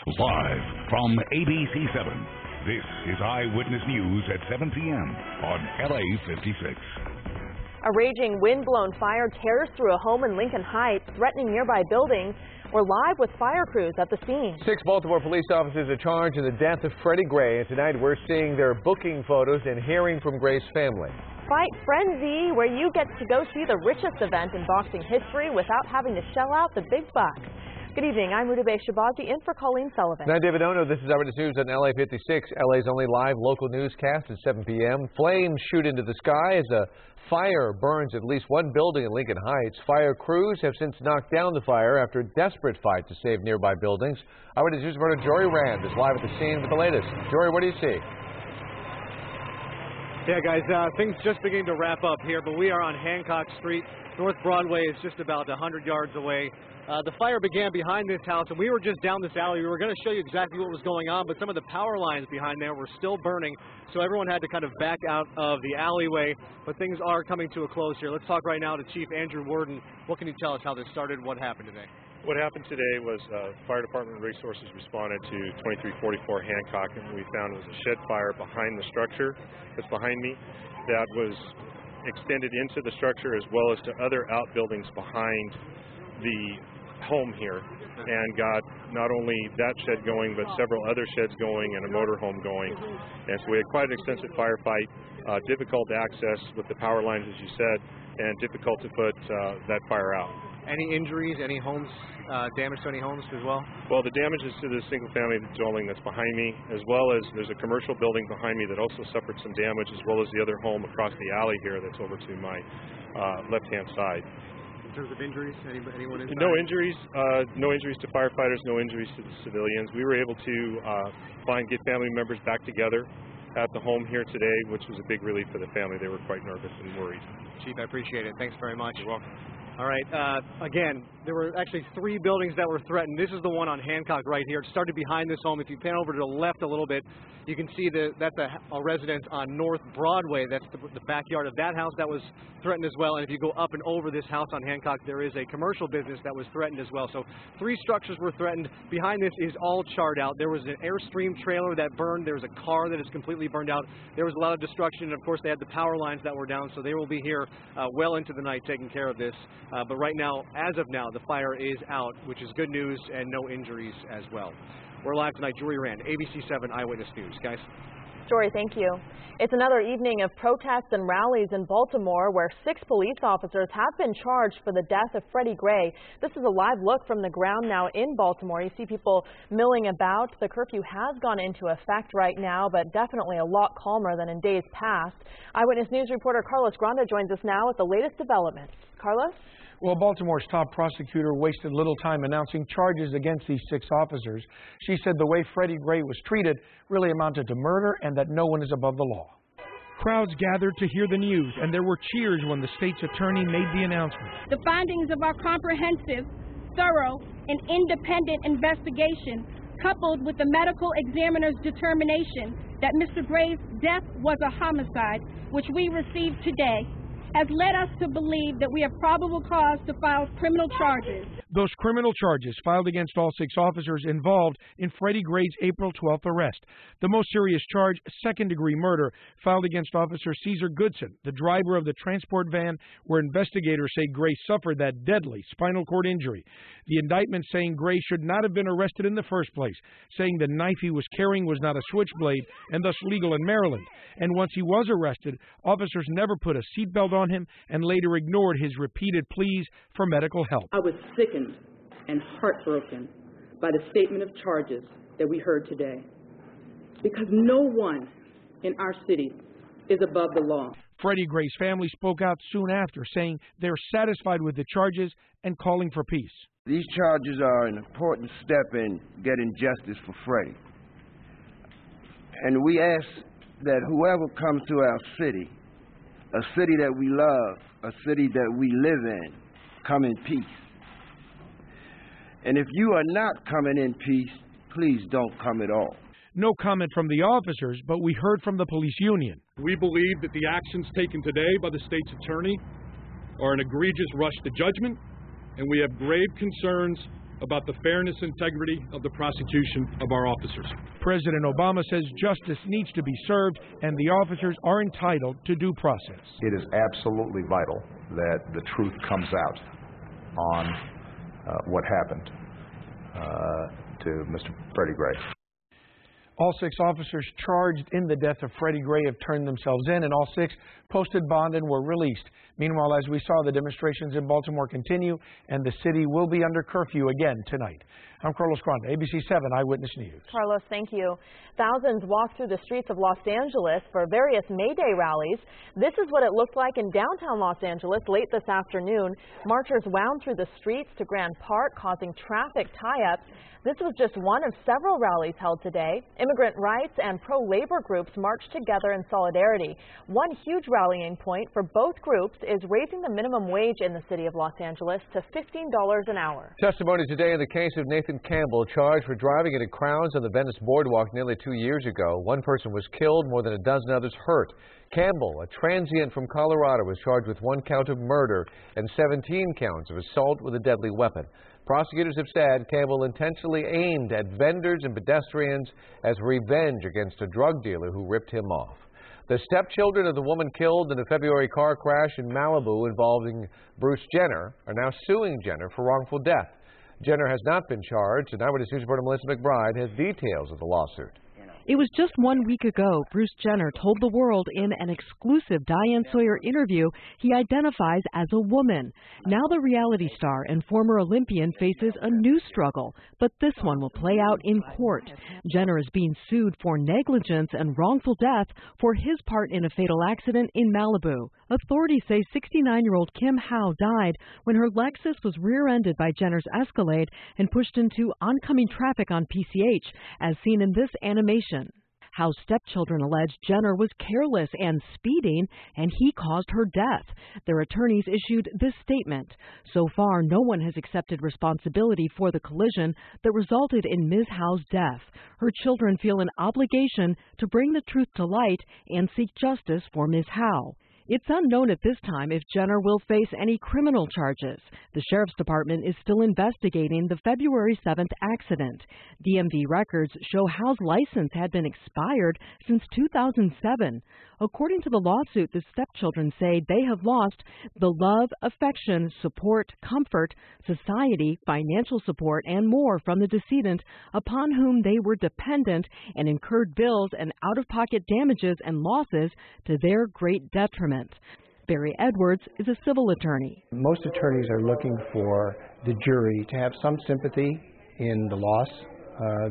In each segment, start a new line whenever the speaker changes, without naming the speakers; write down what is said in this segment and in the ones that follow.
Live from ABC7, this is Eyewitness News at 7 p.m. on LA56.
A raging wind-blown fire tears through a home in Lincoln Heights, threatening nearby buildings. We're live with fire crews at the scene.
6 Baltimore police officers are charged in the death of Freddie Gray, and tonight we're seeing their booking photos and hearing from Gray's family.
Fight Frenzy, where you get to go see the richest event in boxing history without having to shell out the big bucks. Good evening, I'm Mutube Shabazi in for Colleen Sullivan.
And I'm David Ono. This is Eyewitness News on LA56, LA's only live local newscast at 7 p.m. Flames shoot into the sky as a fire burns at least one building in Lincoln Heights. Fire crews have since knocked down the fire after a desperate fight to save nearby buildings. Eyewitness News reporter Jory Rand is live at the scene with the latest. Jory, what do you see?
Yeah, guys, things just beginning to wrap up here, but we are on Hancock Street. North Broadway is just about 100 yards away. The fire began behind this house, and we were just down this alley. We were going to show you exactly what was going on, but some of the power lines behind there were still burning, so everyone had to kind of back out of the alleyway. But things are coming to a close here. Let's talk right now to Chief Andrew Worden. What can you tell us how this started? What happened today?
What happened today was Fire Department resources responded to 2344 Hancock, and we found it was a shed fire behind the structure that's behind me that was extended into the structure as well as to other outbuildings behind the home here, and got not only that shed going but several other sheds going and a motorhome going. And so we had quite an extensive firefight, difficult access with the power lines, as you said, and difficult to put that fire out.
Any injuries, any homes, damage to any homes as well?
Well, the damage is to the single-family dwelling that's behind me, as well as there's a commercial building behind me that also suffered some damage, as well as the other home across the alley here that's over to my left-hand side.
In terms of injuries, anyone inside?
No injuries. No injuries to firefighters. No injuries to the civilians. We were able to get family members back together at the home here today, which was a big relief for the family. They were quite nervous and worried.
Chief, I appreciate it. Thanks very much.
You're welcome.
All right. Again, there were actually 3 buildings that were threatened. This is the one on Hancock right here. It started behind this home. If you pan over to the left a little bit, you can see that's a residence on North Broadway. That's the backyard of that house that was threatened as well. And if you go up and over this house on Hancock, there is a commercial business that was threatened as well. So 3 structures were threatened. Behind this is all charred out. There was an Airstream trailer that burned. There was a car that is completely burned out. There was a lot of destruction. And, of course, they had the power lines that were down. So they will be here well into the night taking care of this. But right now, as of now, the fire is out, which is good news, and no injuries as well. We're live tonight. Jory Rand, ABC7 Eyewitness News. Guys.
Jory, thank you. It's another evening of protests and rallies in Baltimore where 6 police officers have been charged for the death of Freddie Gray. This is a live look from the ground now in Baltimore. You see people milling about. The curfew has gone into effect right now, but definitely a lot calmer than in days past. Eyewitness News reporter Carlos Granda joins us now with the latest developments. Carlos?
Well, Baltimore's top prosecutor wasted little time announcing charges against these 6 officers. She said the way Freddie Gray was treated really amounted to murder and that no one is above the law.
Crowds gathered to hear the news, and there were cheers when the state's attorney made the announcement.
The findings of our comprehensive, thorough, and independent investigation, coupled with the medical examiner's determination that Mr. Gray's death was a homicide, which we received today, has led us to believe that we have probable cause to file criminal charges.
Those criminal charges filed against all 6 officers involved in Freddie Gray's April 12th arrest. The most serious charge, second-degree murder, filed against Officer Cesar Goodson, the driver of the transport van where investigators say Gray suffered that deadly spinal cord injury. The indictment saying Gray should not have been arrested in the first place, saying the knife he was carrying was not a switchblade and thus legal in Maryland. And once he was arrested, officers never put a seatbelt on him and later ignored his repeated pleas for medical help.
I was sickened and heartbroken by the statement of charges that we heard today, because no one in our city is above the law.
Freddie Gray's family spoke out soon after, saying they're satisfied with the charges and calling for peace.
These charges are an important step in getting justice for Freddie. And we ask that whoever comes to our city, a city that we love, a city that we live in, come in peace. And if you are not coming in peace, please don't come at all.
No comment from the officers, but we heard from the police union.
We believe that the actions taken today by the state's attorney are an egregious rush to judgment, and we have grave concerns about the fairness and integrity of the prosecution of our officers.
President Obama says justice needs to be served and the officers are entitled to due process.
It is absolutely vital that the truth comes out on what happened to Mr. Freddie Gray.
All 6 officers charged in the death of Freddie Gray have turned themselves in, and all 6 posted bond and were released. Meanwhile, as we saw, the demonstrations in Baltimore continue, and the city will be under curfew again tonight. I'm Carlos Granda, ABC7 Eyewitness News.
Carlos, thank you. Thousands walked through the streets of Los Angeles for various May Day rallies. This is what it looked like in downtown Los Angeles late this afternoon. Marchers wound through the streets to Grand Park, causing traffic tie-ups. This was just one of several rallies held today. Immigrant rights and pro-labor groups marched together in solidarity. One huge rallying point for both groups is raising the minimum wage in the city of Los Angeles to $15 an hour.
Testimony today in the case of Nathan Campbell, charged for driving into crowds on the Venice boardwalk nearly 2 years ago. One person was killed, more than a dozen others hurt. Campbell, a transient from Colorado, was charged with 1 count of murder and 17 counts of assault with a deadly weapon. Prosecutors have said Campbell intentionally aimed at vendors and pedestrians as revenge against a drug dealer who ripped him off. The stepchildren of the woman killed in a February car crash in Malibu involving Bruce Jenner are now suing Jenner for wrongful death. Jenner has not been charged, and Eyewitness News reporter Melissa McBride has details of the lawsuit.
It was just 1 week ago, Bruce Jenner told the world in an exclusive Diane Sawyer interview he identifies as a woman. Now the reality star and former Olympian faces a new struggle, but this one will play out in court. Jenner is being sued for negligence and wrongful death for his part in a fatal accident in Malibu. Authorities say 69-year-old Kim Howe died when her Lexus was rear-ended by Jenner's Escalade and pushed into oncoming traffic on PCH, as seen in this animation. Howe's stepchildren allege Jenner was careless and speeding, and he caused her death. Their attorneys issued this statement. So far, no one has accepted responsibility for the collision that resulted in Ms. Howe's death. Her children feel an obligation to bring the truth to light and seek justice for Ms. Howe. It's unknown at this time if Jenner will face any criminal charges. The Sheriff's Department is still investigating the February 7th accident. DMV records show Howe's license had been expired since 2007. According to the lawsuit, the stepchildren say they have lost the love, affection, support, comfort, society, financial support, and more from the decedent upon whom they were dependent and incurred bills and out-of-pocket damages and losses to their great detriment. Barry Edwards is a civil attorney.
Most attorneys are looking for the jury to have some sympathy in the loss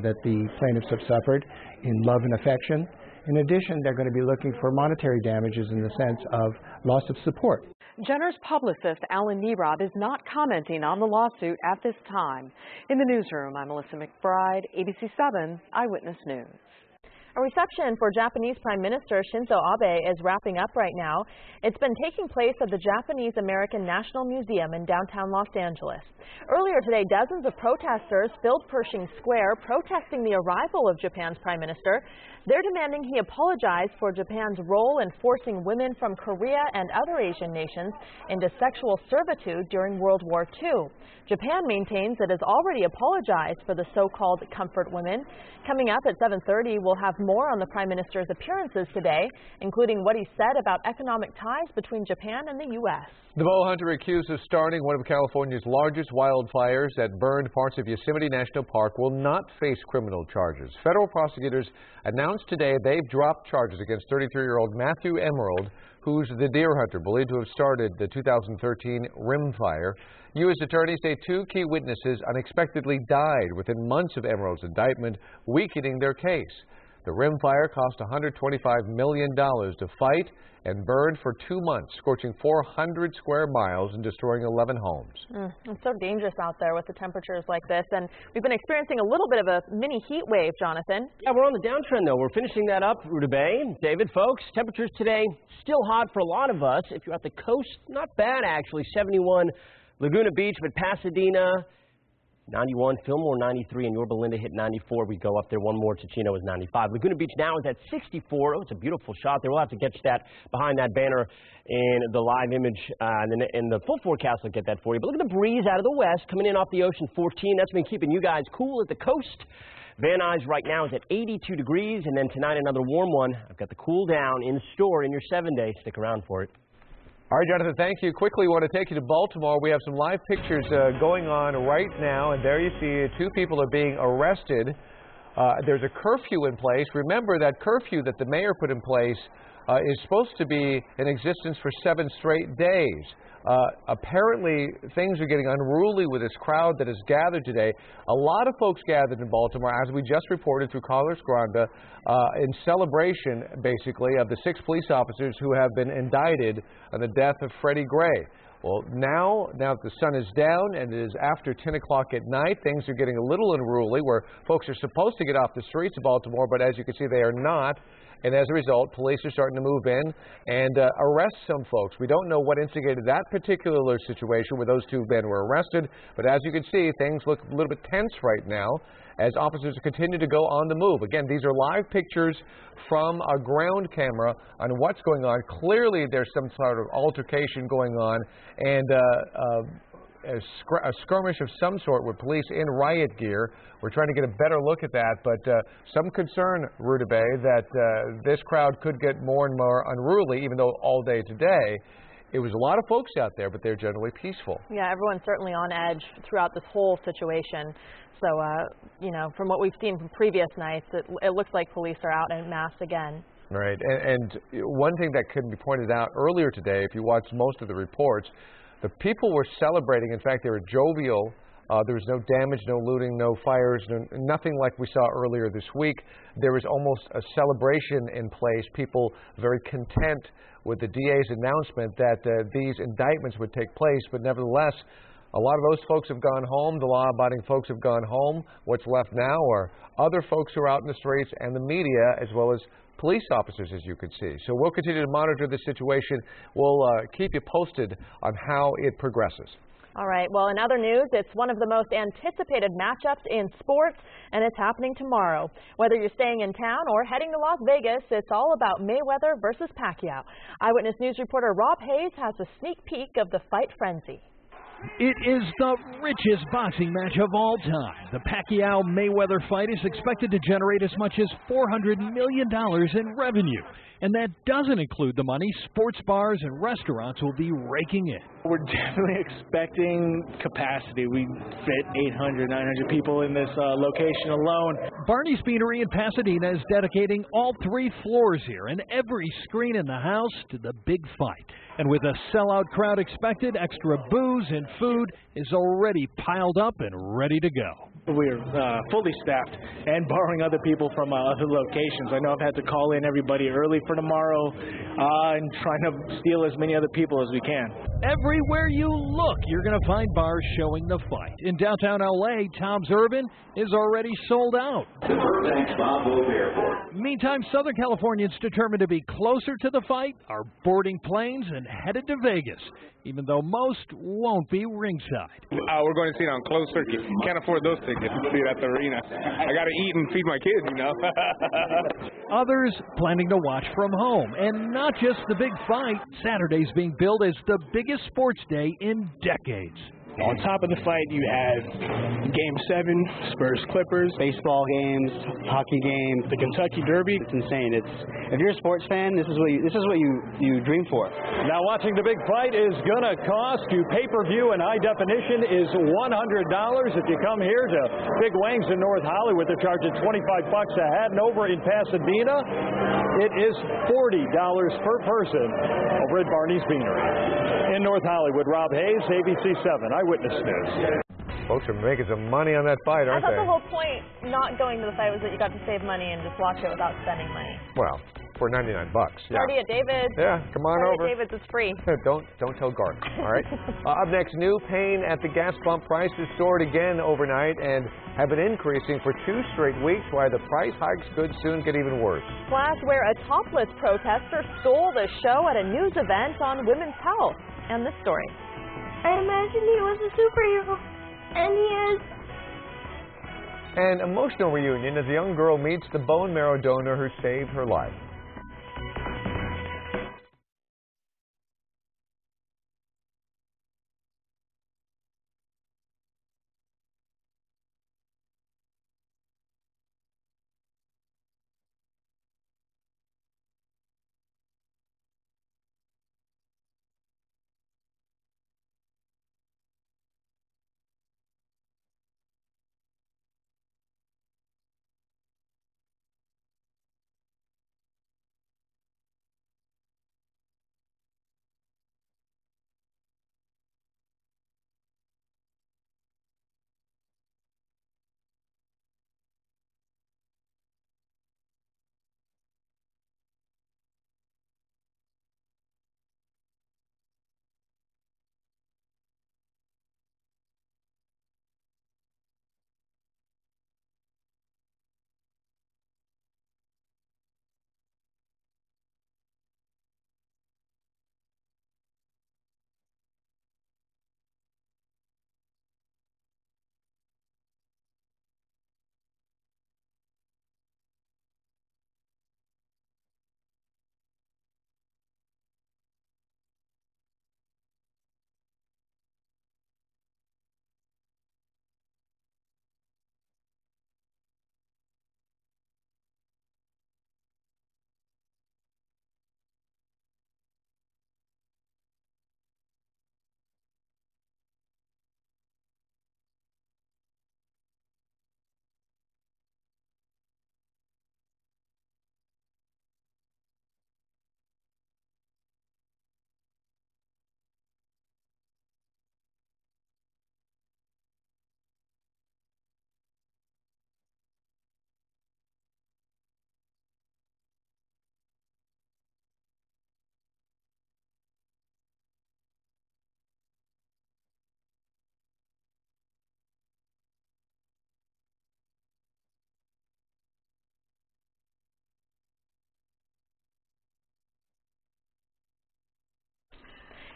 that the plaintiffs have suffered, in love and affection. In addition, they're going to be looking for monetary damages in the sense of loss of support.
Jenner's publicist, Alan Nerod, is not commenting on the lawsuit at this time. In the newsroom, I'm Melissa McBride, ABC7 Eyewitness News.
A reception for Japanese Prime Minister Shinzo Abe is wrapping up right now. It's been taking place at the Japanese American National Museum in downtown Los Angeles. Earlier today, dozens of protesters filled Pershing Square protesting the arrival of Japan's Prime Minister. They're demanding he apologize for Japan's role in forcing women from Korea and other Asian nations into sexual servitude during World War II. Japan maintains it has already apologized for the so-called comfort women. Coming up at 7:30, we'll have more on the Prime Minister's appearances today, including what he said about economic ties between Japan and the U.S.
The bow hunter accused of starting one of California's largest wildfires that burned parts of Yosemite National Park will not face criminal charges. Federal prosecutors announced today they've dropped charges against 33-year-old Matthew Emerald, who's the deer hunter believed to have started the 2013 Rim Fire. U.S. attorneys say 2 key witnesses unexpectedly died within months of Emerald's indictment, weakening their case. The Rim Fire cost $125 million to fight and burned for 2 months, scorching 400 square miles and destroying 11 homes.
It's so dangerous out there with the temperatures like this, and we've been experiencing a little bit of a mini heat wave, Jonathan.
Yeah, we're on the downtrend, though. We're finishing that up, Ruta Bay. David, folks, temperatures today still hot for a lot of us. If you're at the coast, not bad, actually. 71 Laguna Beach, but Pasadena, 91, Fillmore 93, and Yorba Linda hit 94. We go up there one more. Ticino is 95. Laguna Beach now is at 64. Oh, it's a beautiful shot there. We'll have to catch that behind that banner in the live image, and in the full forecast will get that for you. But look at the breeze out of the west coming in off the ocean, 14. That's been keeping you guys cool at the coast. Van Nuys right now is at 82 degrees, and then tonight another warm one. I've got the cool down in store in your 7-day. Stick around for it.
All right, Jonathan, thank you. Quickly, want to take you to Baltimore. We have some live pictures going on right now, and there you see 2 people are being arrested. There's a curfew in place. Remember that curfew that the mayor put in place is supposed to be in existence for 7 straight days. Apparently, things are getting unruly with this crowd that has gathered today. A lot of folks gathered in Baltimore, as we just reported through Carlos Granda, in celebration, basically, of the 6 police officers who have been indicted on the death of Freddie Gray. Well, now that the sun is down and it is after 10 o'clock at night, things are getting a little unruly where folks are supposed to get off the streets of Baltimore, but as you can see, they are not. And as a result, police are starting to move in and arrest some folks. We don't know what instigated that particular situation where those 2 men were arrested, but as you can see, things look a little bit tense right now as officers continue to go on the move. Again, these are live pictures from a ground camera on what's going on. Clearly, there's some sort of altercation going on, and a skirmish of some sort with police in riot gear. We're trying to get a better look at that, but some concern, Rudabeh, that this crowd could get more and more unruly, even though all day today it was a lot of folks out there, but they're generally peaceful.
Yeah, everyone's certainly on edge throughout this whole situation. So, you know, from what we've seen from previous nights, it looks like police are out en masse again.
Right, and one thing that could be pointed out earlier today, if you watch most of the reports, the people were celebrating. In fact, they were jovial. There was no damage, no looting, no fires, nothing like we saw earlier this week. There was almost a celebration in place, people very content with the DA's announcement that these indictments would take place. But nevertheless, a lot of those folks have gone home. The law-abiding folks have gone home. What's left now are other folks who are out in the streets and the media, as well as police officers, as you can see. So we'll continue to monitor the situation. We'll keep you posted on how it progresses.
All right. Well, in other news, it's one of the most anticipated matchups in sports, and it's happening tomorrow. Whether you're staying in town or heading to Las Vegas, it's all about Mayweather versus Pacquiao. Eyewitness News reporter Rob Hayes has a sneak peek of the fight frenzy.
It is the richest boxing match of all time. The Pacquiao-Mayweather fight is expected to generate as much as $400 million in revenue. And that doesn't include the money sports bars and restaurants will be raking in.
We're definitely expecting capacity. We fit 800, 900 people in this location alone.
Barney's Beanery in Pasadena is dedicating all 3 floors here and every screen in the house to the big fight. And with a sellout crowd expected, extra booze and food is already piled up and ready to go.
We're fully staffed and borrowing other people from other locations. I know I've had to call in everybody early for tomorrow and trying to steal as many other people as we can.
Everywhere you look, you're going to find bars showing the fight. In downtown L.A., Tom's Urban is already sold out. Meantime, Southern Californians determined to be closer to the fight are boarding planes and headed to Vegas, even though most won't be ringside.
We're going to see it on closed circuit. Can't afford those tickets to see it at the arena. I got to eat and feed my kids, you know.
Others planning to watch from home. And not just the big fight, Saturday's being billed as the biggest sports day in decades.
On top of the fight, you have Game 7, Spurs-Clippers, baseball games, hockey games, the Kentucky Derby. It's insane. If you're a sports fan, this is what you dream for.
Now, watching the big fight is gonna cost you pay-per-view and high definition is $100. If you come here to Big Wings in North Hollywood, they're charging $25 a head, and over in Pasadena, it is $40 per person over at Barney's Beanery. In North Hollywood, Rob Hayes, ABC7, Eyewitness News.
Folks are making some money on that fight, aren't they?
I thought the whole point not going to the fight was that you got to save money and just watch it without spending money.
Well, for $99. Yeah.
Party at David's.
Yeah, come on
Party
over.
At David's is free.
Don't tell Garth, all right? Up next, new pain at the gas pump. Prices soared again overnight and have been increasing for 2 straight weeks. Why the price hikes could soon get even worse.
Plus, where a topless protester stole the show at a news event on women's health. And this story.
I imagined he was a superhero, and he is.
An emotional reunion as a young girl meets the bone marrow donor who saved her life.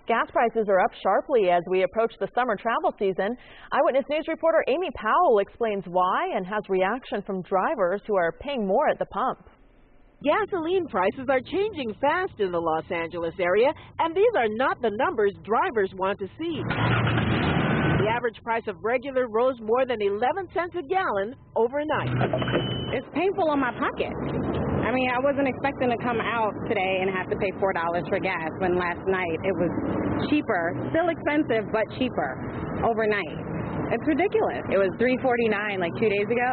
Gas prices are up sharply as we approach the summer travel season. Eyewitness News reporter Amy Powell explains why and has reaction from drivers who are paying more at the pump.
Gasoline prices are changing fast in the Los Angeles area, and these are not the numbers drivers want to see. The average price of regular rose more than 11 cents a gallon overnight.
It's painful on my pocket. I mean, I wasn't expecting to come out today and have to pay $4 for gas when last night it was cheaper, still expensive, but cheaper overnight. It's ridiculous. It was $3.49 like 2 days ago,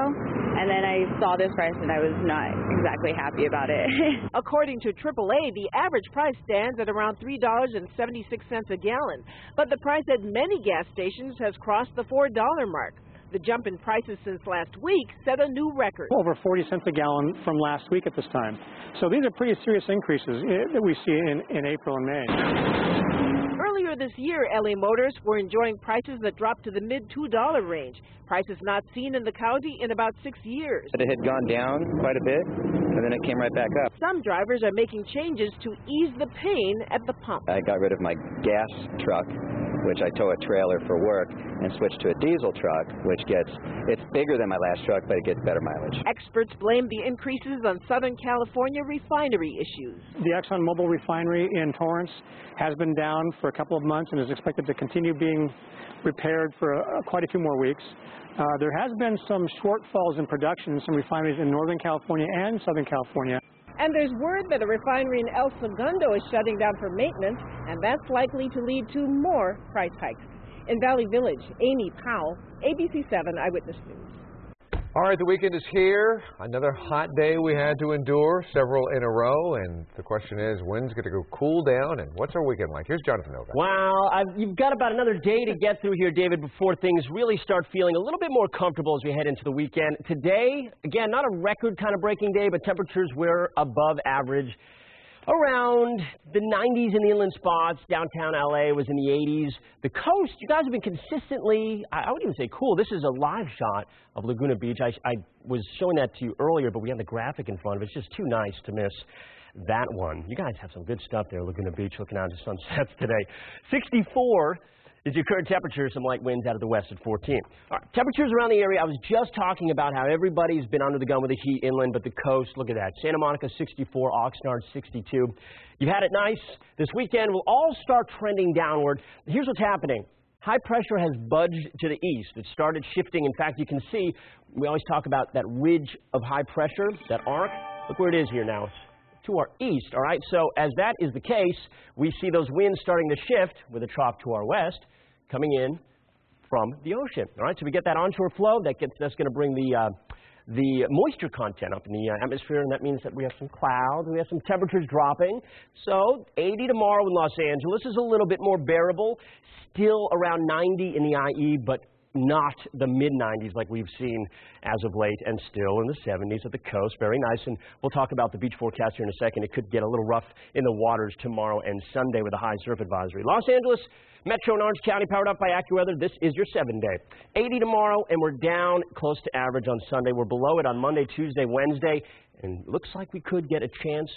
and then I saw this price and I was not exactly happy about it.
According to AAA, the average price stands at around $3.76 a gallon, but the price at many gas stations has crossed the $4 mark. The jump in prices since last week set a new record.
Over 40 cents a gallon from last week at this time. So these are pretty serious increases that we see in April and May.
Earlier this year, LA Motors were enjoying prices that dropped to the mid-$2 range, prices not seen in the county in about 6 years.
It had gone down quite a bit, and then it came right back up.
Some drivers are making changes to ease the pain at the pump.
I got rid of my gas truck, which I tow a trailer for work, and switched to a diesel truck, which it's bigger than my last truck, but it gets better mileage.
Experts blame the increases on Southern California refinery issues.
The ExxonMobil refinery in Torrance has been down for a couple of months and is expected to continue being repaired for quite a few more weeks. There has been some shortfalls in production in some refineries in Northern California and Southern California.
And there's word that a refinery in El Segundo is shutting down for maintenance, and that's likely to lead to more price hikes. In Valley Village, Amy Powell, ABC7 Eyewitness News.
All right, the weekend is here. Another hot day we had to endure, several in a row. And the question is, when's going to go cool down, and what's our weekend like? Here's Jonathan Novak.
Wow, you've got about another day to get through here, David, before things really start feeling a little bit more comfortable as we head into the weekend. Today, again, not a record kind of breaking day, but temperatures were above average. Around the 90s in the inland spots. Downtown LA was in the 80s. The coast, you guys have been consistently, I would even say cool. This is a live shot of Laguna Beach. I was showing that to you earlier, but we have the graphic in front of it. It's just too nice to miss that one. You guys have some good stuff there, Laguna Beach, looking out to sunsets today. 64 Is your current temperature, some light winds out of the west at 14. All right, temperatures around the area. I was just talking about how everybody's been under the gun with the heat inland, but the coast, look at that. Santa Monica 64, Oxnard 62. You've had it nice. This weekend will all start trending downward. Here's what's happening. High pressure has budged to the east. It started shifting. In fact, you can see, we always talk about that ridge of high pressure, that arc. Look where it is here now. It's to our east, all right? So as that is the case, we see those winds starting to shift with a trough to our west coming in from the ocean, all right? So we get that onshore flow. That's going to bring the moisture content up in the atmosphere, and that means that we have some clouds, we have some temperatures dropping. So 80 tomorrow in Los Angeles is a little bit more bearable, still around 90 in the IE, but not the mid-90s like we've seen as of late, and still in the 70s at the coast. Very nice, and we'll talk about the beach forecast here in a second. It could get a little rough in the waters tomorrow and Sunday with a high surf advisory. Los Angeles, Metro and Orange County powered up by AccuWeather. This is your 7-day. 80 tomorrow, and we're down close to average on Sunday. We're below it on Monday, Tuesday, Wednesday, and it looks like we could get a chance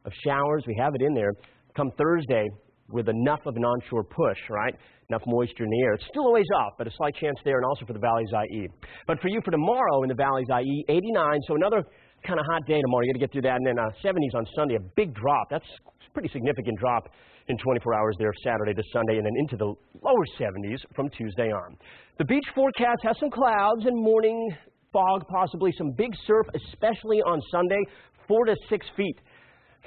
of showers. We have it in there come Thursday with enough of an onshore push, right? Enough moisture in the air. It's still a ways off, but a slight chance there, and also for the Valley's IE. But for you, for tomorrow in the Valley's IE, 89, so another kind of hot day tomorrow. You got to get through that, and then 70s on Sunday, a big drop. That's a pretty significant drop in 24 hours there, Saturday to Sunday, and then into the lower 70s from Tuesday on. The beach forecast has some clouds and morning fog, possibly some big surf, especially on Sunday, 4 to 6 feet.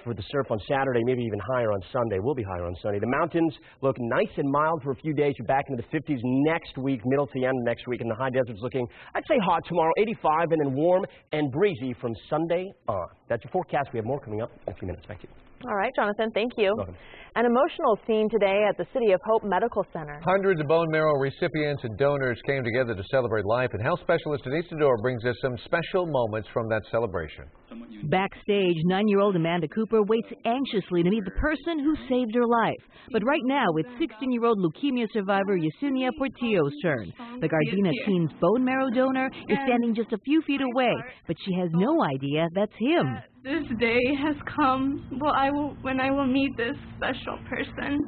For the surf on Saturday, maybe even higher on Sunday. Will be higher on Sunday. The mountains look nice and mild for a few days. You're back into the 50s next week, middle to the end of next week, and the high desert's looking, I'd say hot tomorrow, 85, and then warm and breezy from Sunday on. That's your forecast. We have more coming up in a few minutes. Back to you.
All right, Jonathan, thank you.
Welcome.
An emotional scene today at the City of Hope Medical Center.
Hundreds of bone marrow recipients and donors came together to celebrate life, and health specialist Denise Sador brings us some special moments from that celebration.
Backstage, 9-year-old Amanda Cooper waits anxiously to meet the person who saved her life. But right now, it's 16-year-old leukemia survivor Yesenia Portillo's turn. The Gardena teen's bone marrow donor is standing just a few feet away, but she has no idea that's him.
This day has come when I will meet this special person.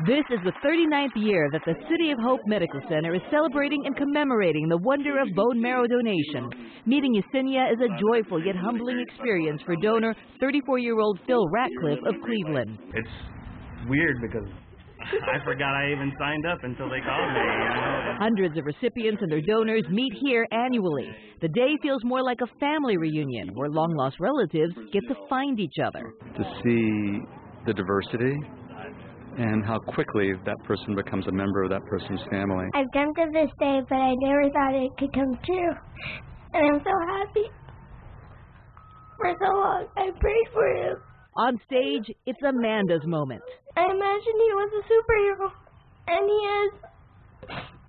This is the 39th year that the City of Hope Medical Center is celebrating and commemorating the wonder of bone marrow donation. Meeting Yesenia is a joyful yet humbling experience for donor 34-year-old Phil Ratcliffe of Cleveland.
It's weird because I forgot I even signed up until they called me.
Hundreds of recipients and their donors meet here annually. The day feels more like a family reunion where long-lost relatives get to find each other.
To see the diversity and how quickly that person becomes a member of that person's family.
I've dreamt of this day, but I never thought it could come true. And I'm so happy. For so long, I prayed for him.
On stage, it's Amanda's moment.
I imagined he was a superhero, and he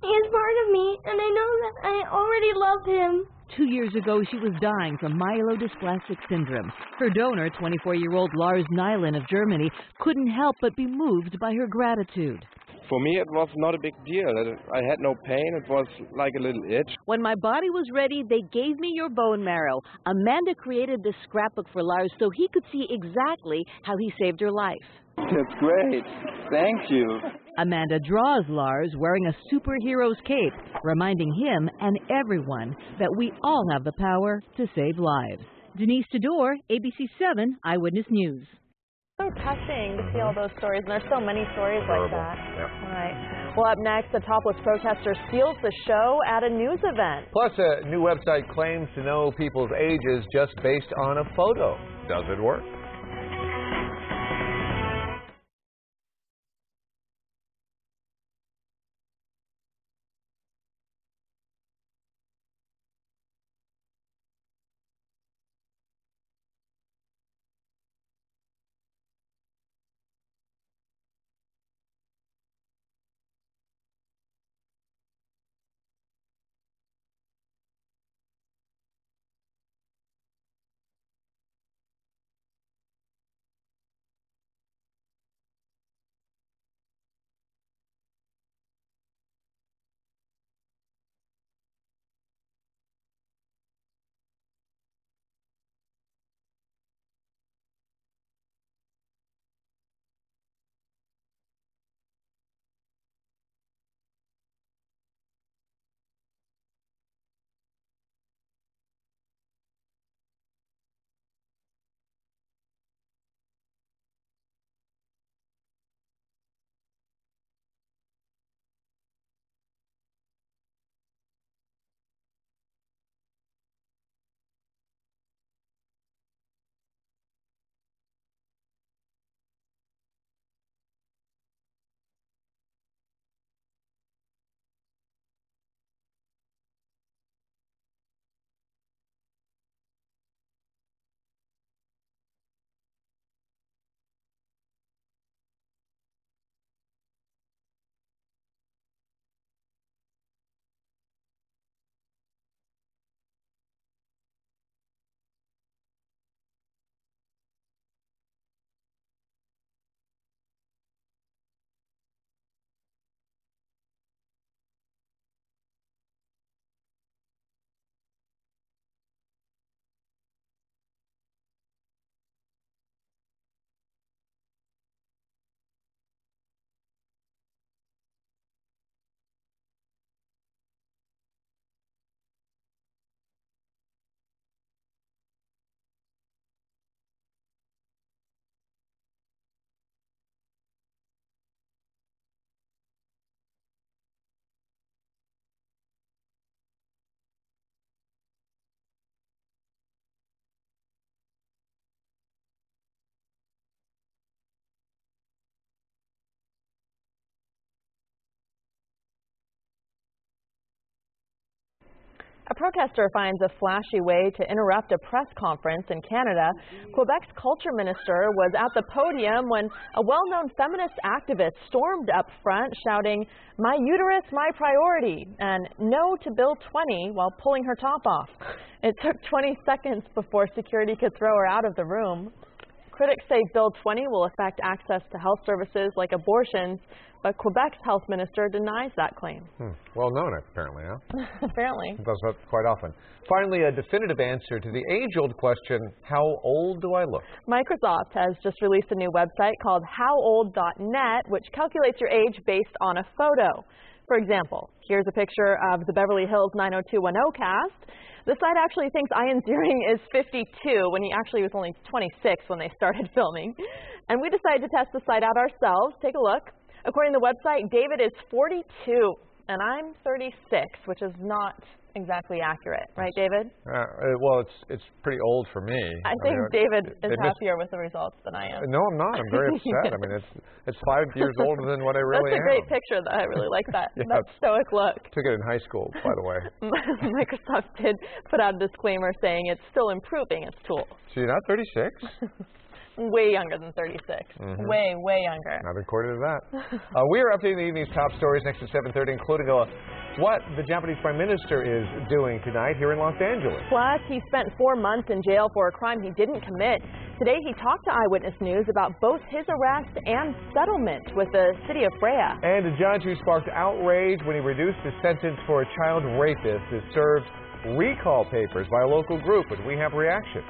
is part of me, and I know that I already love him.
2 years ago, she was dying from myelodysplastic syndrome. Her donor, 24-year-old Lars Nyland of Germany, couldn't help but be moved by her gratitude.
For me, it was not a big deal. I had no pain. It was like a little itch.
When my body was ready, they gave me your bone marrow. Amanda created this scrapbook for Lars so he could see exactly how he saved her life.
That's great. Thank you.
Amanda draws Lars wearing a superhero's cape, reminding him and everyone that we all have the power to save lives. Denise Sador, ABC7 Eyewitness News.
So touching to see all those stories, and there's so many stories like that.
Yep.
All right. Well, up next, the topless protester steals the show at a news event.
Plus, a new website claims to know people's ages just based on a photo. Does it work?
A protester finds a flashy way to interrupt a press conference in Canada. Quebec's culture minister was at the podium when a well-known feminist activist stormed up front shouting, "My uterus, my priority," and "No to Bill 20" while pulling her top off. It took 20 seconds before security could throw her out of the room. Critics say Bill 20 will affect access to health services like abortions, but Quebec's health minister denies that claim.
Well known, apparently, huh?
Apparently.
It does that quite often. Finally, a definitive answer to the age-old question, how old do I look?
Microsoft has just released a new website called howold.net, which calculates your age based on a photo. For example, here's a picture of the Beverly Hills 90210 cast. The site actually thinks Ian Ziering is 52 when he actually was only 26 when they started filming. And we decided to test the site out ourselves. Take a look. According to the website, David is 42 and I'm 36, which is not exactly accurate. Right, David?
Well, it's pretty old for me.
I think David is happier with the results than I am.
No, I'm not. I'm very upset. I mean, it's 5 years older than what I really am.
That's a great picture, though. I really like that.
Yeah,
that stoic look.
Took it in high school, by the way.
Microsoft did put out a disclaimer saying it's still improving its tools.
So you're not 36?
Way younger than 36. Way, way younger.
Not according to that. We are updating the evening's top stories next at 7:30, including what the Japanese Prime Minister is doing tonight here in Los Angeles.
Plus, he spent 4 months in jail for a crime he didn't commit. Today, he talked to Eyewitness News about both his arrest and settlement with the city of Freya.
And a judge who sparked outrage when he reduced the sentence for a child rapist is served recall papers by a local group, and we have reaction.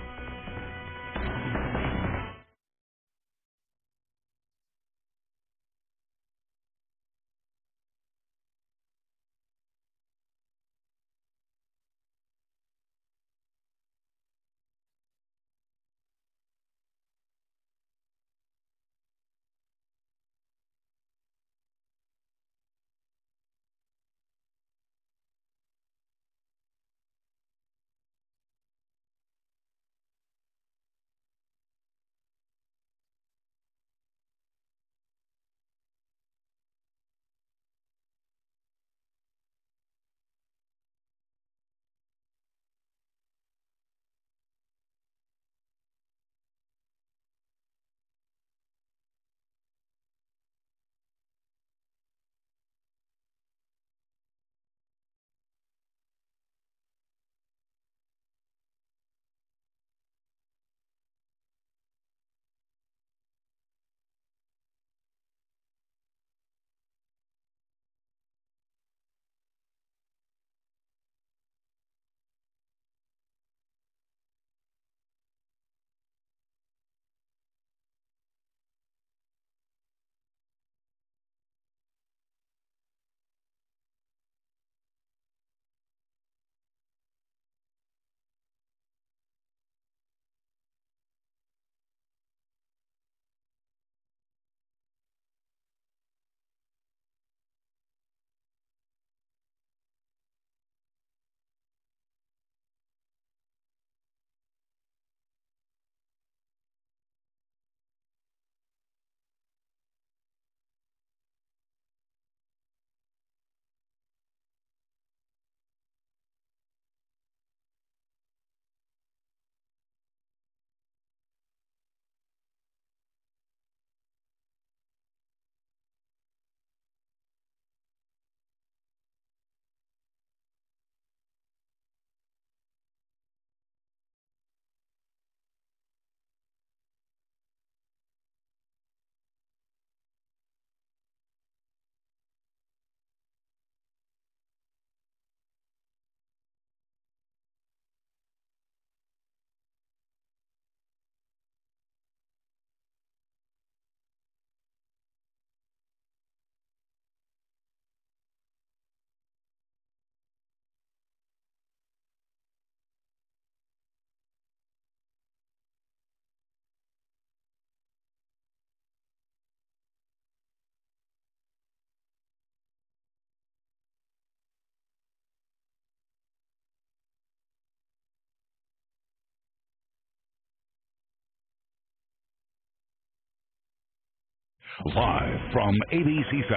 live from ABC7.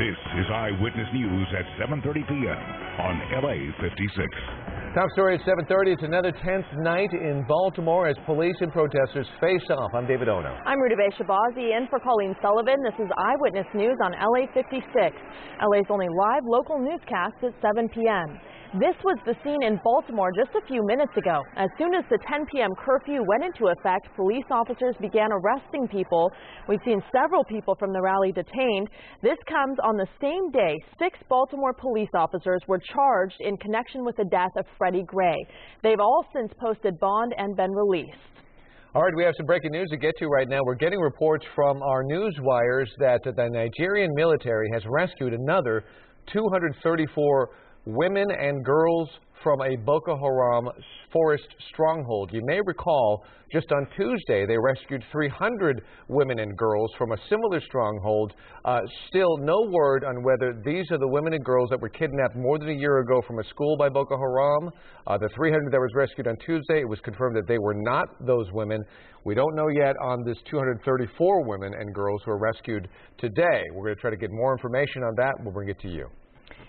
This is Eyewitness News at 7:30 p.m. on LA56.
Top story at 7:30. It's another tense night in Baltimore as police and protesters face off. I'm David Ono.
I'm Rudabeh Shabazi in for Colleen Sullivan. This is Eyewitness News on LA56. LA's only live local newscast at 7 p.m. This was the scene in Baltimore just a few minutes ago. As soon as the 10 p.m. curfew went into effect, police officers began arresting people. We've seen several people from the rally detained. This comes on the same day 6 Baltimore police officers were charged in connection with the death of Freddie Gray. They've all since posted bond and been released.
All right, we have some breaking news to get to right now. We're getting reports from our news wires that the Nigerian military has rescued another 234 women and girls from a Boko Haram forest stronghold. You may recall just on Tuesday they rescued 300 women and girls from a similar stronghold. Still no word on whether these are the women and girls that were kidnapped more than a year ago from a school by Boko Haram. The 300 that was rescued on Tuesday, it was confirmed that they were not those women. We don't know yet on this 234 women and girls who were rescued today. We're going to try to get more information on that. We'll bring it to you.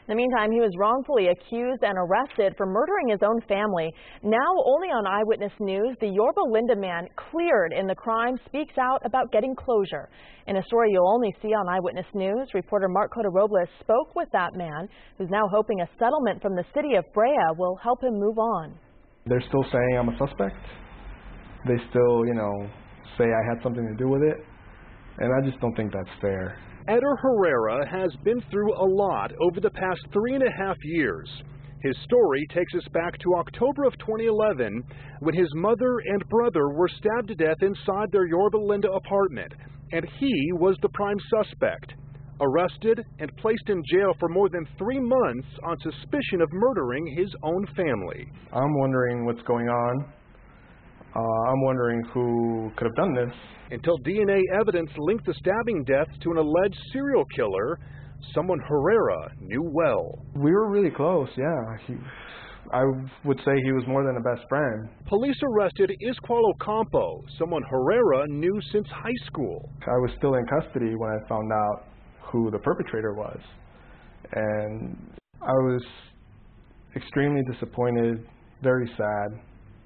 In the meantime, he was wrongfully accused and arrested for murdering his own family. Now, only on Eyewitness News, the Yorba Linda man cleared in the crime speaks out about getting closure. In a story you'll only see on Eyewitness News, reporter Mark Cota-Robles spoke with that man, who's now hoping a settlement from the city of Brea will help him move on.
They're still saying I'm a suspect. They still, say I had something to do with it. And I just don't think that's fair.
Eder Herrera has been through a lot over the past 3.5 years. His story takes us back to October of 2011 when his mother and brother were stabbed to death inside their Yorba Linda apartment, and he was the prime suspect. Arrested and placed in jail for more than 3 months on suspicion of murdering his own family.
I'm wondering what's going on. I'm wondering who could have done this.
Until DNA evidence linked the stabbing death to an alleged serial killer, someone Herrera knew well.
We were really close, yeah. I would say he was more than a best friend.
Police arrested Isqual Ocampo, someone Herrera knew since high school.
I was still in custody when I found out who the perpetrator was. And I was extremely disappointed, very sad,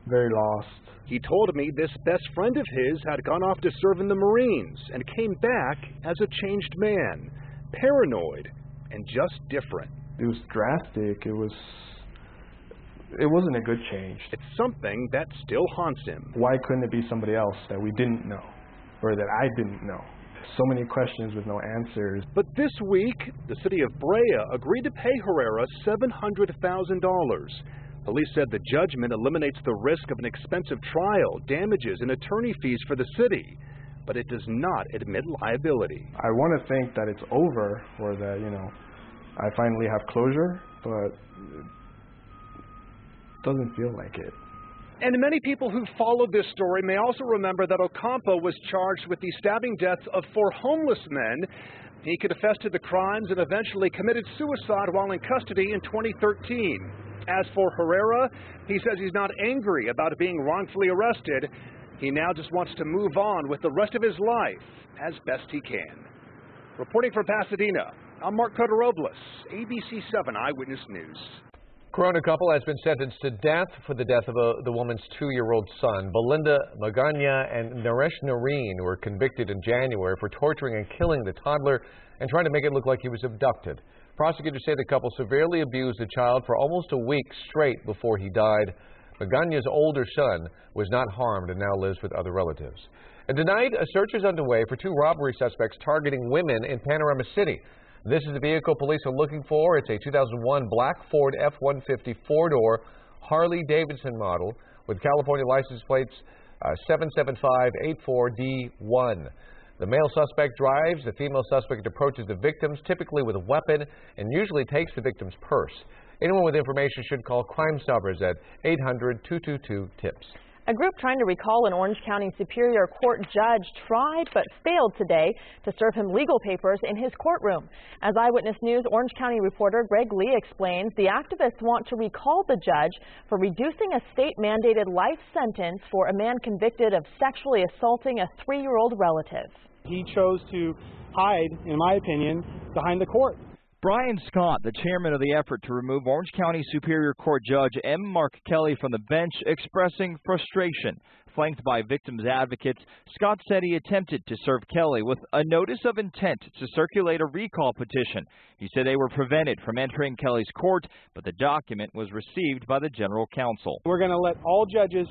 very lost.
He told me this best friend of his had gone off to serve in the Marines and came back as a changed man, paranoid and just different.
It was drastic. It wasn't a good change.
It's something that still haunts him.
Why couldn't it be somebody else that we didn't know or that I didn't know? So many questions with no answers.
But this week, the city of Brea agreed to pay Herrera $700,000. Police said the judgment eliminates the risk of an expensive trial, damages, and attorney fees for the city, but it does not admit liability.
I want to think that it's over or that, I finally have closure, but it doesn't feel like it.
And many people who followed this story may also remember that Ocampo was charged with the stabbing deaths of 4 homeless men. He confessed to the crimes and eventually committed suicide while in custody in 2013. As for Herrera, he says he's not angry about being wrongfully arrested. He now just wants to move on with the rest of his life as best he can. Reporting from Pasadena, I'm Mark Cota-Robles, ABC7 Eyewitness News.
Corona couple has been sentenced to death for the death of the woman's 2-year-old son. Belinda Magana and Naresh Noreen were convicted in January for torturing and killing the toddler and trying to make it look like he was abducted. Prosecutors say the couple severely abused the child for almost a week straight before he died. Maganya's older son was not harmed and now lives with other relatives. And tonight, a search is underway for 2 robbery suspects targeting women in Panorama City. This is the vehicle police are looking for. It's a 2001 black Ford F-150 4-door Harley-Davidson model with California license plates 77584D1. The male suspect drives. The female suspect approaches the victims, typically with a weapon, and usually takes the victim's purse. Anyone with information should call Crime Stoppers at 800-222-TIPS.
A group trying to recall an Orange County Superior Court judge tried but failed today to serve him legal papers in his courtroom. As Eyewitness News Orange County reporter Greg Lee explains, the activists want to recall the judge for reducing a state-mandated life sentence for a man convicted of sexually assaulting a 3-year-old relative.
He chose to hide, in my opinion, behind the court.
Brian Scott, the chairman of the effort to remove Orange County Superior Court Judge M. Mark Kelly from the bench, expressing frustration. Flanked by victims' advocates, Scott said he attempted to serve Kelly with a notice of intent to circulate a recall petition. He said they were prevented from entering Kelly's court, but the document was received by the general counsel.
We're going to let all judges,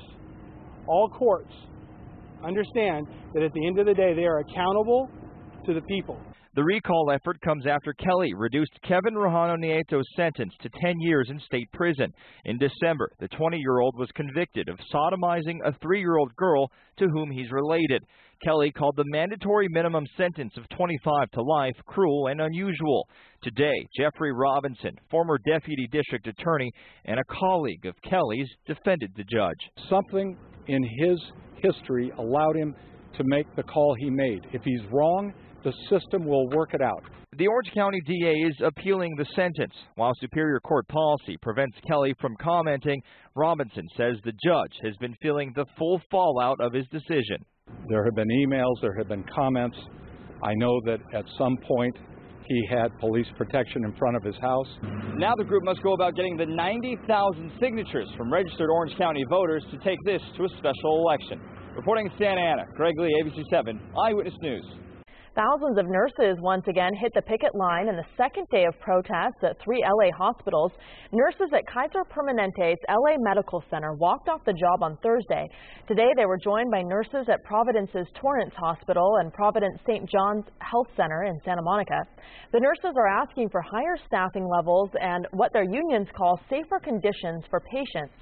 all courts, understand that at the end of the day, they are accountable to the people.
The recall effort comes after Kelly reduced Kevin Rojano Nieto's sentence to 10 years in state prison. In December, the 20-year-old was convicted of sodomizing a 3-year-old girl to whom he's related. Kelly called the mandatory minimum sentence of 25 to life cruel and unusual. Today, Jeffrey Robinson, former deputy district attorney and a colleague of Kelly's, defended the judge.
Something in his history allowed him to make the call he made. If he's wrong, the system will work it out.
The Orange County DA is appealing the sentence. While Superior Court policy prevents Kelly from commenting, Robinson says the judge has been feeling the full fallout of his decision.
There have been emails, there have been comments. I know that at some point he had police protection in front of his house.
Now the group must go about getting the 90,000 signatures from registered Orange County voters to take this to a special election. Reporting in Santa Ana, Greg Lee, ABC7, Eyewitness News.
Thousands of nurses once again hit the picket line in the second day of protests at 3 LA hospitals. Nurses at Kaiser Permanente's LA Medical Center walked off the job on Thursday. Today they were joined by nurses at Providence's Torrance Hospital and Providence St. John's Health Center in Santa Monica. The nurses are asking for higher staffing levels and what their unions call safer conditions for patients.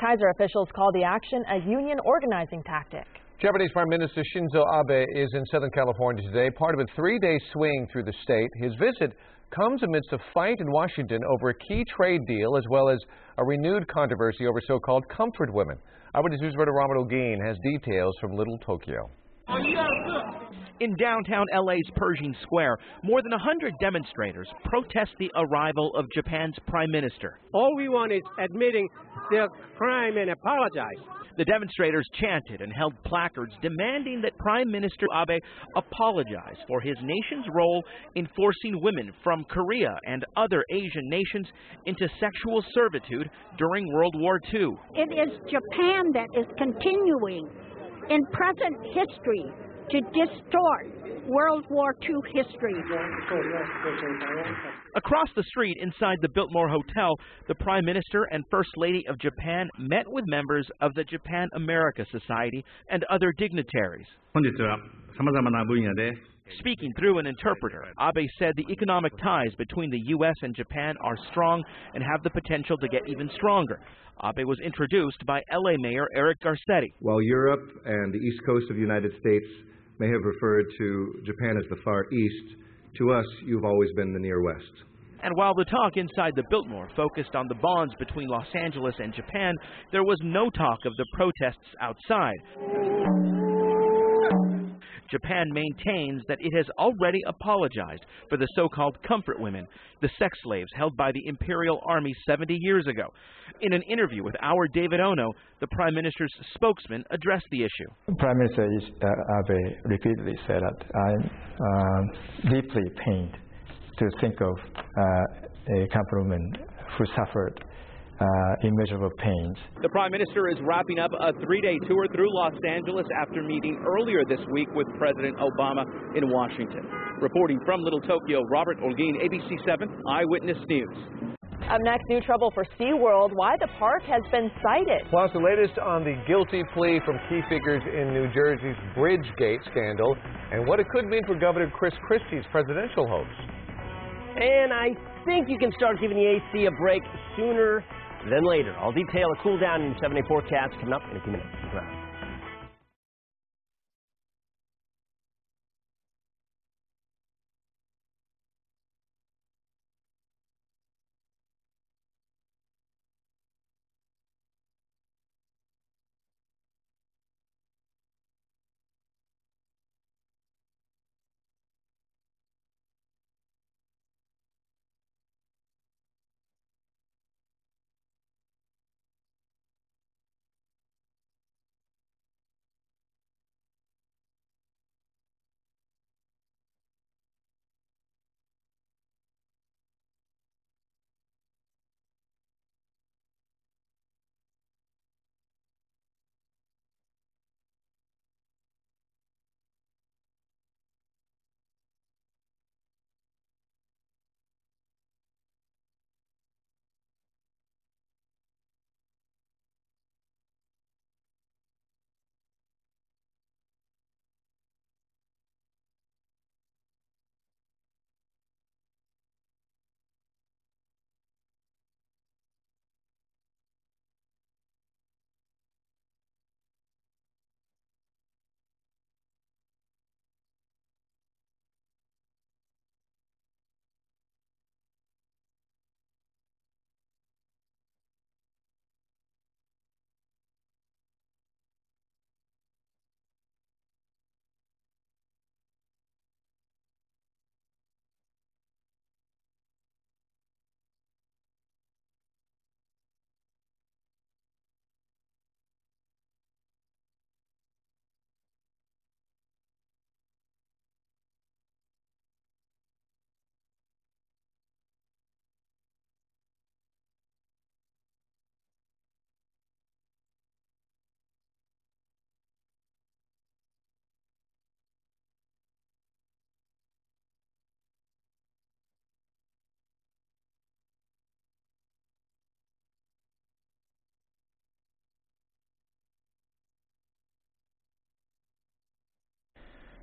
Kaiser officials call the action a union organizing tactic.
Japanese Prime Minister Shinzo Abe is in Southern California today, part of a 3-day swing through the state. His visit comes amidst a fight in Washington over a key trade deal, as well as a renewed controversy over so-called comfort women. Eyewitness News reporter Robert Olguin has details from Little Tokyo.
In downtown LA's Pershing Square, more than 100 demonstrators protest the arrival of Japan's prime minister.
All we want is admitting their crime and apologize.
The demonstrators chanted and held placards demanding that Prime Minister Abe apologize for his nation's role in forcing women from Korea and other Asian nations into sexual servitude during World War II.
It is Japan that is continuing in present history to distort World War II history.
Across the street inside the Biltmore Hotel, the Prime Minister and First Lady of Japan met with members of the Japan-America Society and other dignitaries. Speaking through an interpreter, Abe said the economic ties between the U.S. and Japan are strong and have the potential to get even stronger. Abe was introduced by L.A. Mayor Eric Garcetti.
While Europe and the East Coast of the United States may have referred to Japan as the Far East, to us, you've always been the Near West.
And while the talk inside the Biltmore focused on the bonds between Los Angeles and Japan, there was no talk of the protests outside. Japan maintains that it has already apologized for the so-called comfort women, the sex slaves held by the Imperial Army 70 years ago. In an interview with our David Ono, the Prime Minister's spokesman addressed the issue.
Prime Minister Abe repeatedly said that I'm deeply pained to think of a comfort woman who suffered immeasurable pains.
The Prime Minister is wrapping up a 3-day tour through Los Angeles after meeting earlier this week with President Obama in Washington. Reporting from Little Tokyo, Robert Olguin, ABC7 Eyewitness News.
Up next, new trouble for SeaWorld, why the park has been cited.
Plus, the latest on the guilty plea from key figures in New Jersey's Bridgegate scandal and what it could mean for Governor Chris Christie's presidential hopes.
And I think you can start giving the AC a break sooner than later. I'll detail a cool down in 7-day forecast coming up in a few minutes.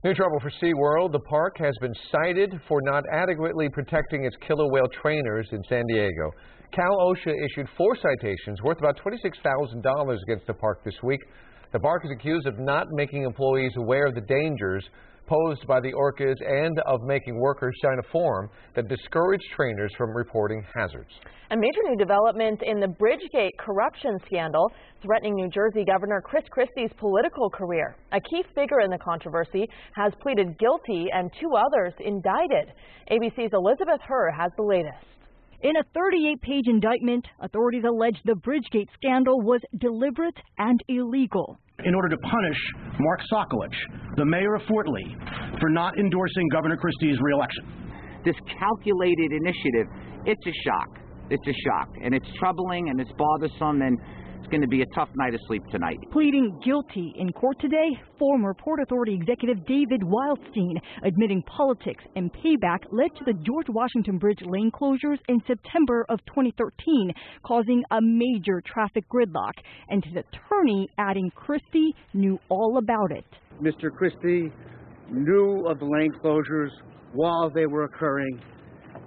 New trouble for SeaWorld. The park has been cited for not adequately protecting its killer whale trainers in San Diego. Cal OSHA issued 4 citations worth about $26,000 against the park this week. The park is accused of not making employees aware of the dangers posed by the orcas and of making workers sign a form that discouraged trainers from reporting hazards.
A major new development in the Bridgegate corruption scandal, threatening New Jersey Governor Chris Christie's political career. A key figure in the controversy has pleaded guilty and 2 others indicted. ABC's Elizabeth Herr has the latest.
In a 38-page indictment, authorities allege the Bridgegate scandal was deliberate and illegal.
In order to punish Mark Sokolich, the mayor of Fort Lee, for not endorsing Governor Christie's reelection.
This calculated initiative, it's a shock. It's a shock. And it's troubling and it's bothersome, and it's going to be a tough night of sleep tonight.
Pleading guilty in court today, former Port Authority executive David Wildstein admitting politics and payback led to the George Washington Bridge lane closures in September of 2013, causing a major traffic gridlock, and his attorney adding Christie knew all about it.
Mr. Christie knew of the lane closures while they were occurring,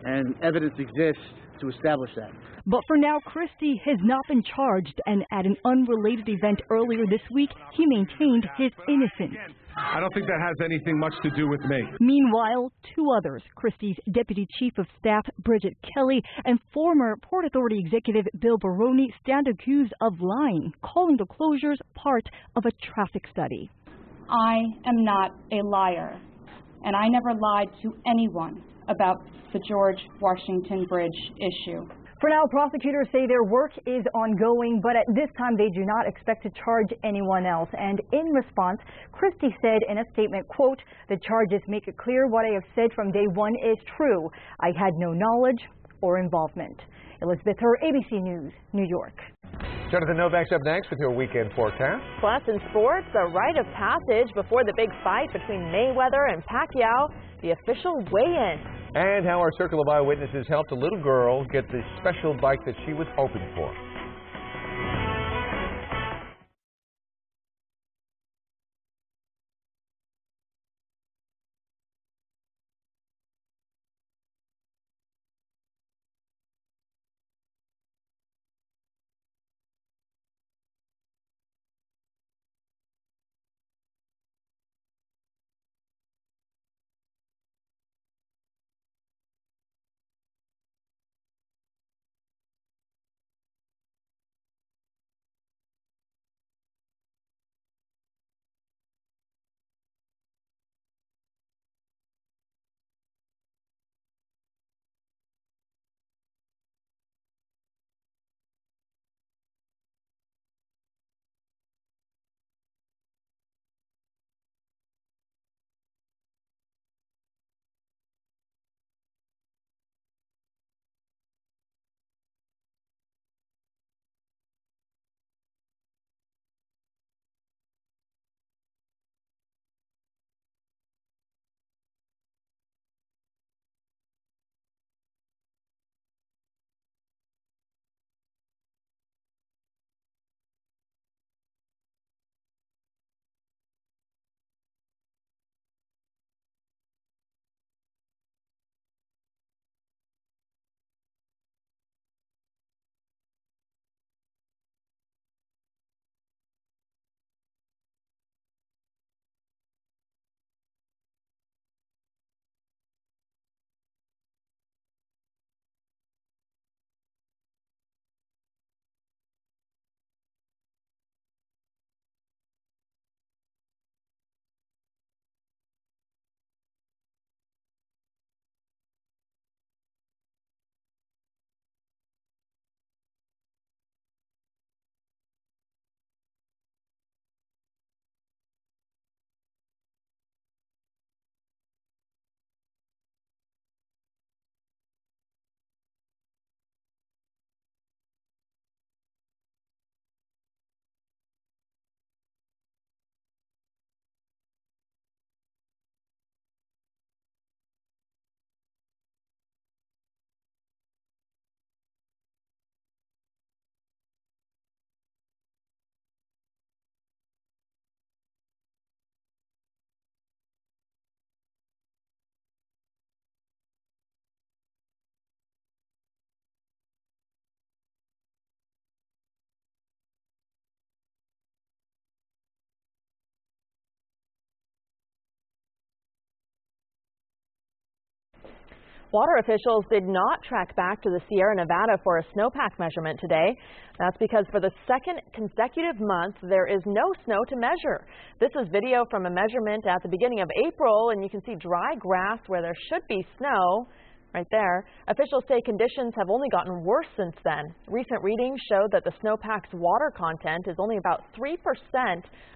and evidence exists to establish that.
But for now, Christie has not been charged, and at an unrelated event earlier this week, he maintained his innocence.
I don't think that has anything much to do with me.
Meanwhile, 2 others, Christie's Deputy Chief of Staff Bridget Kelly and former Port Authority executive Bill Baroni, stand accused of lying, calling the closures part of a traffic study.
I am not a liar, and I never lied to anyone about the George Washington Bridge issue.
For now, prosecutors say their work is ongoing, but at this time they do not expect to charge anyone else. And in response, Christie said in a statement, quote, "The charges make it clear what I have said from day one is true. I had no knowledge or involvement." Elizabeth Herr, ABC News, New York.
Jonathan Novak's up next with your weekend forecast.
Plus in sports, a rite of passage before the big fight between Mayweather and Pacquiao, the official weigh-in.
And how our circle of eyewitnesses helped a little girl get the special bike that she was hoping for.
Water officials did not track back to the Sierra Nevada for a snowpack measurement today. That's because for the second consecutive month, there is no snow to measure. This is video from a measurement at the beginning of April, and you can see dry grass where there should be snow. Right there. Officials say conditions have only gotten worse since then. Recent readings show that the snowpack's water content is only about 3%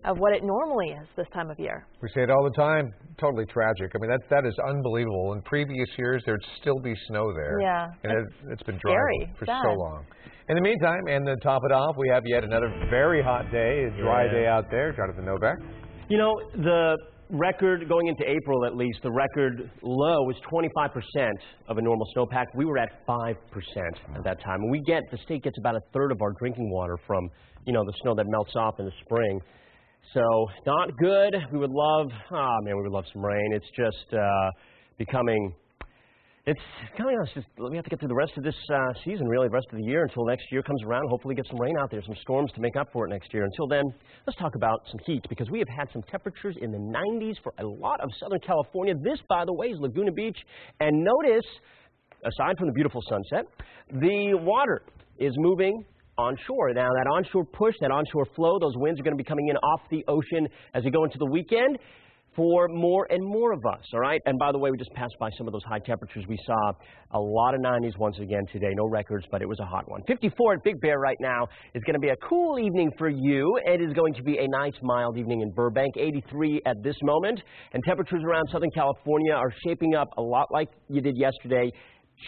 of what it normally is this time of year.
We say it all the time. Totally tragic. I mean, that is unbelievable. In previous years, there'd still be snow there.
Yeah.
And it's been dry for
sad.
so long. In the meantime, and to top it off, we have yet another very hot day, a dry day out there. Jonathan Novak.
You know, the record going into April, at least, the record low was 25% of a normal snowpack. We were at 5% at that time. And the state gets about a third of our drinking water from, you know, the snow that melts off in the spring. So not good. We would love, we would love some rain. It's just we have to get through the rest of this season, really, the rest of the year until next year comes around. Hopefully get some rain out there, some storms to make up for it next year. Until then, let's talk about some heat, because we have had some temperatures in the 90s for a lot of Southern California. This, by the way, is Laguna Beach. And notice, aside from the beautiful sunset, the water is moving onshore. Now, that onshore push, that onshore flow, those winds are going to be coming in off the ocean as we go into the weekend for more and more of us, all right? And by the way, we just passed by some of those high temperatures. We saw a lot of 90s once again today. No records, but it was a hot one. 54 at Big Bear right now. Is going to be a cool evening for you. It is going to be a nice, mild evening in Burbank. 83 at this moment. And temperatures around Southern California are shaping up a lot like you did yesterday.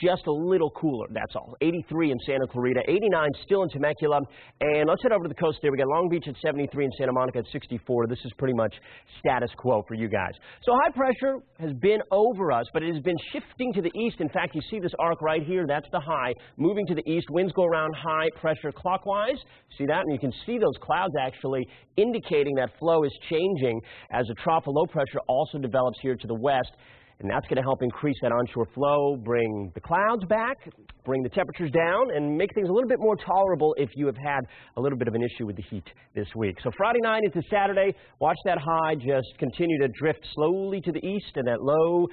Just a little cooler, that's all. 83 in Santa Clarita, 89 still in Temecula, and let's head over to the coast there. We got Long Beach at 73 and Santa Monica at 64. This is pretty much status quo for you guys. So high pressure has been over us, but it has been shifting to the east. In fact, you see this arc right here. That's the high. Moving to the east, winds go around high pressure clockwise. See that? And you can see those clouds actually indicating that flow is changing as a trough of low pressure also develops here to the west. And that's going to help increase that onshore flow, bring the clouds back, bring the temperatures down, and make things a little bit more tolerable if you have had a little bit of an issue with the heat this week. So Friday night into Saturday, watch that high just continue to drift slowly to the east, and that low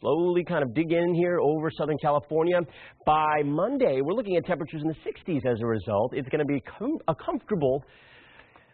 slowly kind of dig in here over Southern California. By Monday, we're looking at temperatures in the 60s as a result. It's going to be a comfortable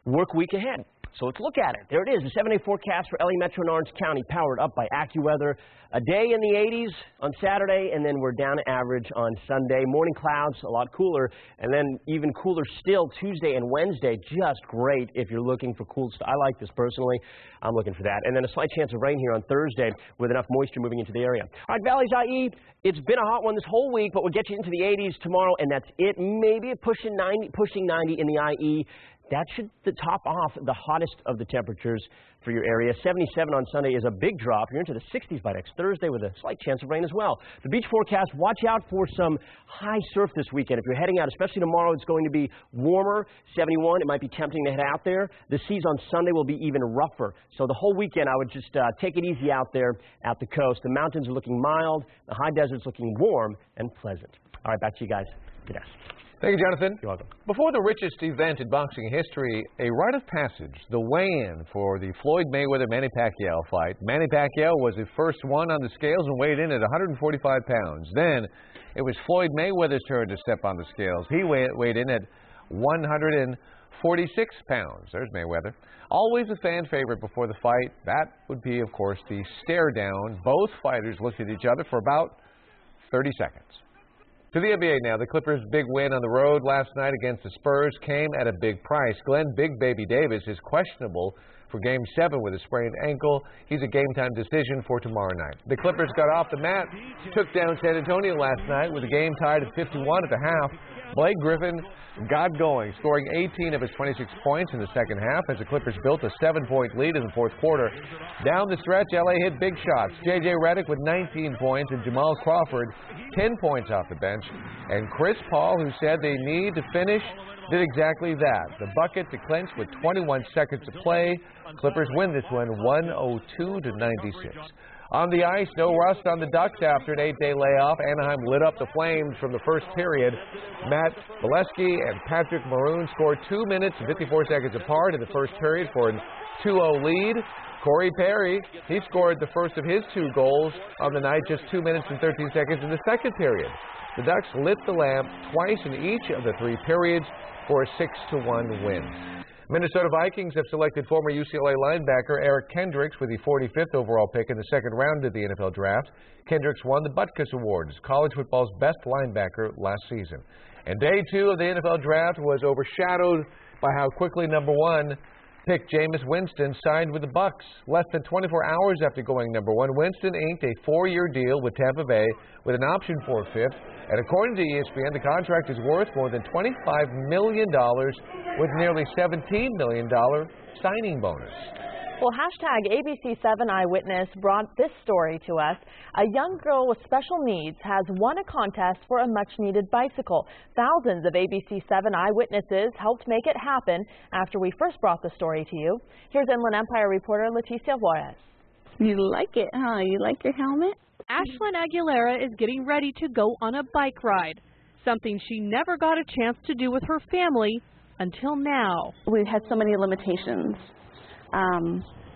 work week ahead. So let's look at it. There it is, the 7-day forecast for LA Metro and Orange County, powered up by AccuWeather. A day in the 80s on Saturday, and then we're down to average on Sunday. Morning clouds, a lot cooler, and then even cooler still Tuesday and Wednesday. Just great if you're looking for cool stuff. I like this personally. I'm looking for that. And then a slight chance of rain here on Thursday with enough moisture moving into the area. All right, Valley's IE, it's been a hot one this whole week, but we'll get you into the 80s tomorrow, and that's it. Maybe pushing 90 in the IE. That should top off the hottest of the temperatures for your area. 77 on Sunday is a big drop. You're into the 60s by next Thursday with a slight chance of rain as well. The beach forecast, watch out for some high surf this weekend. If you're heading out, especially tomorrow, it's going to be warmer, 71. It might be tempting to head out there. The seas on Sunday will be even rougher. So the whole weekend, I would just take it easy out there at the coast. The mountains are looking mild. The high desert's looking warm and pleasant. All right, back to you guys. Good day.
Thank you, Jonathan.
You're welcome.
Before the richest event in boxing history, a rite of passage, the weigh-in for the Floyd Mayweather-Manny Pacquiao fight. Manny Pacquiao was the first one on the scales and weighed in at 145 pounds. Then it was Floyd Mayweather's turn to step on the scales. He weighed in at 146 pounds. There's Mayweather. Always a fan favorite before the fight. That would be, of course, the stare down. Both fighters looked at each other for about 30 seconds. To the NBA now. The Clippers' big win on the road last night against the Spurs came at a big price. Glenn Big Baby Davis is questionable for Game 7 with a sprained ankle. He's a game-time decision for tomorrow night. The Clippers got off the mat, took down San Antonio last night with the game tied at 51 at the half. Blake Griffin got going, scoring 18 of his 26 points in the second half as the Clippers built a 7-point lead in the fourth quarter. Down the stretch, LA hit big shots. J.J. Redick with 19 points and Jamal Crawford 10 points off the bench. And Chris Paul, who said they need to finish, did exactly that. The bucket to clinch with 21 seconds to play. Clippers win this one 102-96. On the ice, no rust on the Ducks after an 8-day layoff. Anaheim lit up the Flames from the first period. Matt Bolesky and Patrick Maroon scored 2 minutes and 54 seconds apart in the first period for a 2-0 lead. Corey Perry, he scored the first of his 2 goals on the night, just 2 minutes and 13 seconds in the second period. The Ducks lit the lamp twice in each of the 3 periods for a 6-1 win. Minnesota Vikings have selected former UCLA linebacker Eric Kendricks with the 45th overall pick in the second round of the NFL Draft. Kendricks won the Butkus Award as college football's best linebacker last season. And day 2 of the NFL Draft was overshadowed by how quickly number 1 pick Jameis Winston signed with the Bucs. Less than 24 hours after going number 1, Winston inked a 4-year deal with Tampa Bay with an option for a 5th. And according to ESPN, the contract is worth more than $25 million with nearly $17 million signing bonus.
Well, hashtag ABC7 Eyewitness brought this story to us. A young girl with special needs has won a contest for a much-needed bicycle. Thousands of ABC7 Eyewitnesses helped make it happen after we first brought the story to you. Here's Inland Empire reporter Leticia Juarez.
You like it, huh? You like your helmet?
Ashlyn Aguilera is getting ready to go on a bike ride, something she never got a chance to do with her family until now.
We've had so many limitations.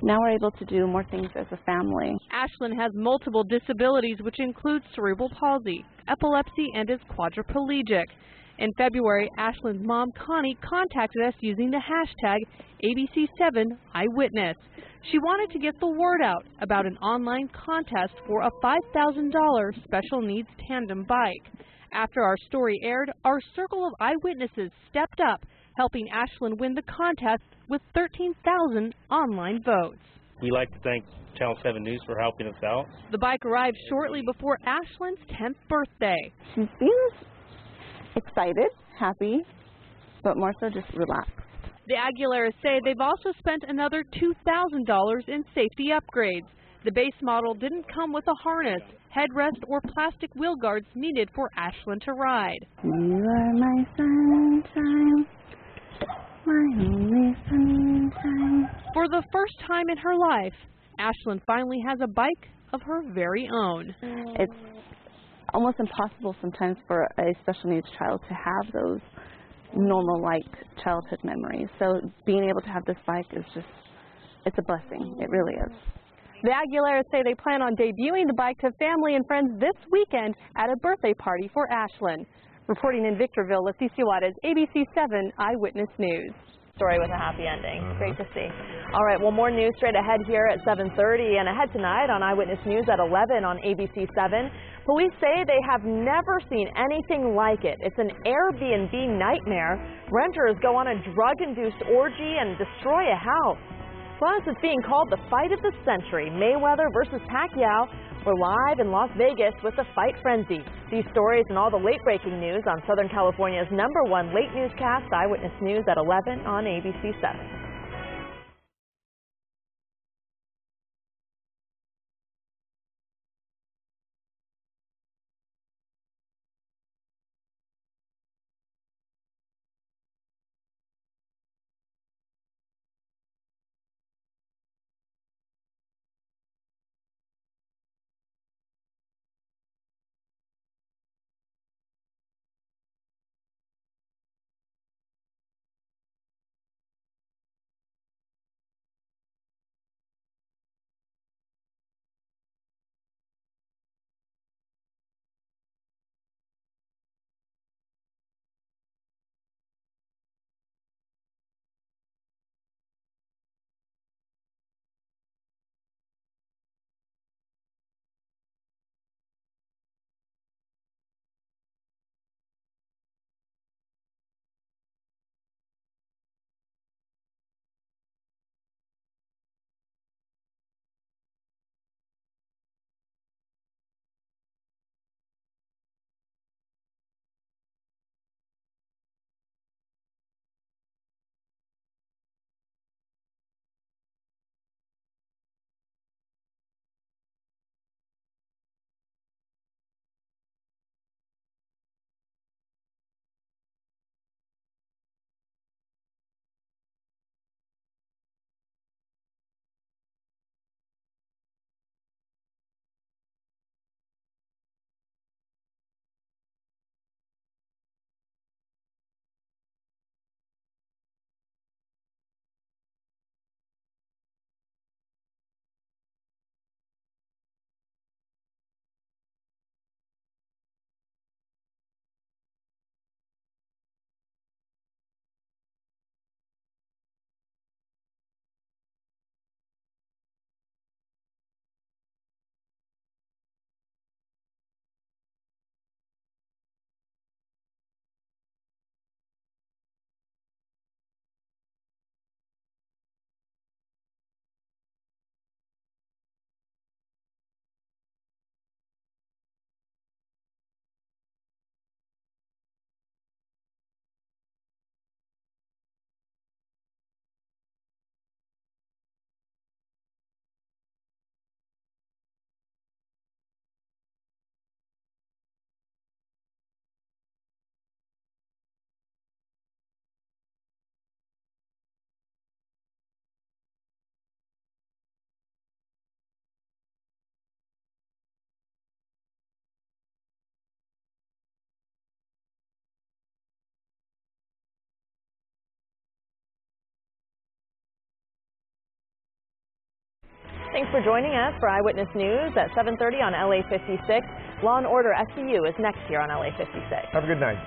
Now we're able to do more things as a family.
Ashlyn has multiple disabilities, which include cerebral palsy, epilepsy, and is quadriplegic. In February, Ashlyn's mom, Connie, contacted us using the hashtag ABC7 Eyewitness. She wanted to get the word out about an online contest for a $5,000 special needs tandem bike. After our story aired, our circle of eyewitnesses stepped up, helping Ashlyn win the contest with 13,000 online votes.
We like to thank Channel 7 News for helping us out.
The bike arrived shortly before Ashlyn's 10th birthday.
She seems excited, happy, but more so just relaxed.
The Aguileras say they've also spent another $2,000 in safety upgrades. The base model didn't come with a harness, headrest, or plastic wheel guards needed for Ashlyn to ride.
You are my sunshine, my only sunshine.
For the first time in her life, Ashlyn finally has a bike of her very own.
It's almost impossible sometimes for a special needs child to have those normal-like childhood memories. So being able to have this bike is just, it's a blessing. It really is.
The Aguileras say they plan on debuting the bike to family and friends this weekend at a birthday party for Ashlyn. Reporting in Victorville, Leticia Juarez, ABC7 Eyewitness News.
Story with a happy ending. Great to see. All right, well, more news straight ahead here at 7:30 and ahead tonight on Eyewitness News at 11 on ABC7. Police say they have never seen anything like it. It's an Airbnb nightmare. Renters go on a drug-induced orgy and destroy a house. Plus, it's being called the fight of the century. Mayweather versus Pacquiao. We're live in Las Vegas with the fight frenzy. These stories and all the late-breaking news on Southern California's #1 late newscast, Eyewitness News at 11 on ABC7. Thanks for joining us for Eyewitness News at 7:30 on LA56. Law and Order SVU is next here on LA56.
Have a good night.